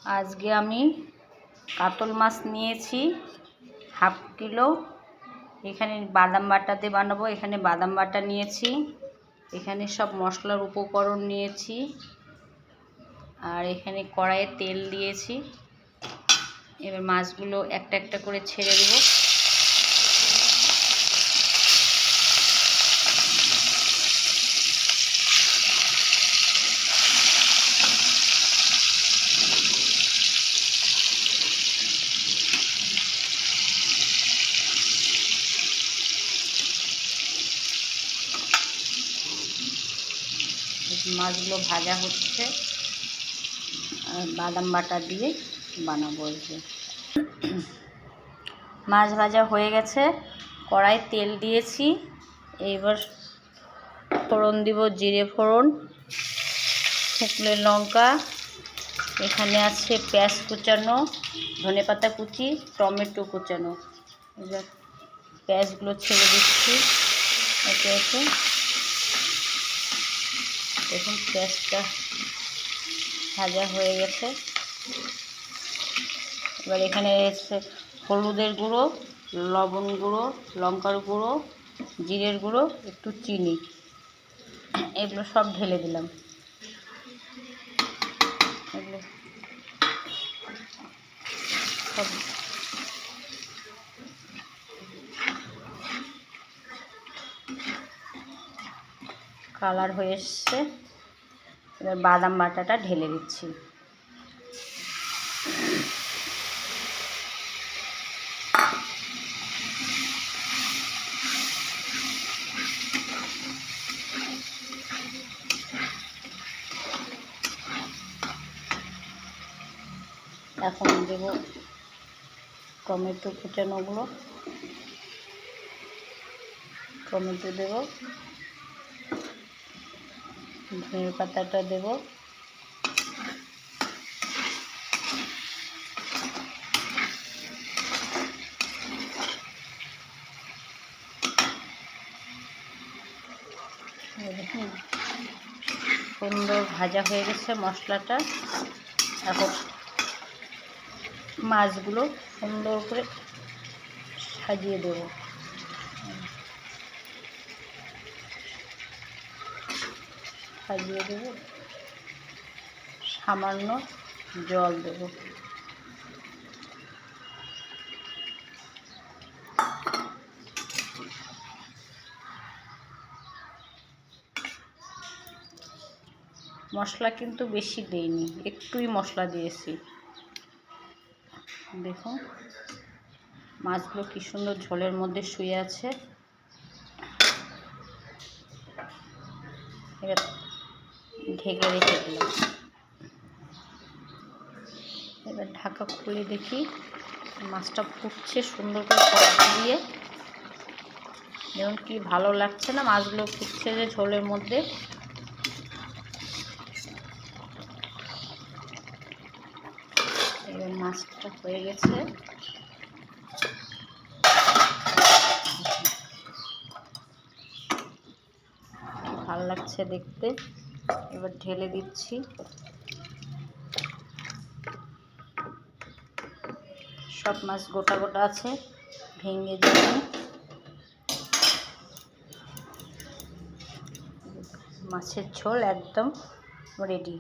আজকে আমি কাতল মাছ নিয়েছি হাফ কিলো। এখানে বাদাম বাটা দিয়ে বানাবো। এখানে বাদাম বাটা নিয়েছি, এখানে সব মশলার উপকরণ নিয়েছি, আর এখানে কড়াইয়ে তেল দিয়েছি। এবার মাছগুলো একটা একটা করে ছেড়ে দেব। মাছগুলো ভাজা হচ্ছে, আর বাদাম বাটা দিয়ে বানাবো। মাছ ভাজা হয়ে গেছে, কড়াই তেল দিয়েছি। এইবার ফোড়ন দিব, জিরে ফোড়ন, শুকনো লঙ্কা, এখানে আছে পেঁয়াজ কুচানো, ধনেপাতা কুচি, টমেটো কুচানো। এবার পেঁয়াজগুলো ছেড়ে দিচ্ছি একে একে। দেখুন পেঁয়াজটা ভাজা হয়ে গেছে। এবার এখানে এসে হলুদের গুঁড়ো, লবণ গুঁড়ো, লঙ্কার গুঁড়ো, জিরের গুঁড়ো, একটু চিনি, এগুলো সব ঢেলে দিলাম। এগুলো সব কালার হয়ে এসছে। এবার বাদাম বাটাটা ঢেলে দিচ্ছি। এখন দেব টমেটো কুচানোগুলো, টমেটো দেব, ধনে পাতাটা দেব, দেখুন সুন্দর ভাজা হয়ে গেছে মশলাটা। এখন মাছগুলো সুন্দর করে সাজিয়ে দেব। সাজিয়ে দেব, সামান্য জল দেব। মশলা কিন্তু বেশি দেইনি, একটুই মশলা দিয়েছি। দেখুন মাছগুলো কি সুন্দর ঝোলের মধ্যে শুয়ে আছে। এবার ঢেকে রেখে দিলাম। এবার ঢাকা খুলে দেখি মাছটা ফুটছে সুন্দর করে কড়া দিয়ে। যেমন কি ভালো লাগছে না, মাছগুলো ফুটছে যে ঝোলের মধ্যে। এবার মাছটা হয়ে গেছে, ভালো লাগছে দেখতে। এবার ঢেলে দিচ্ছি। সব মাছ গোটা গোটা আছে, ভেঙে যাবে। মাছের ঝোল একদম রেডি।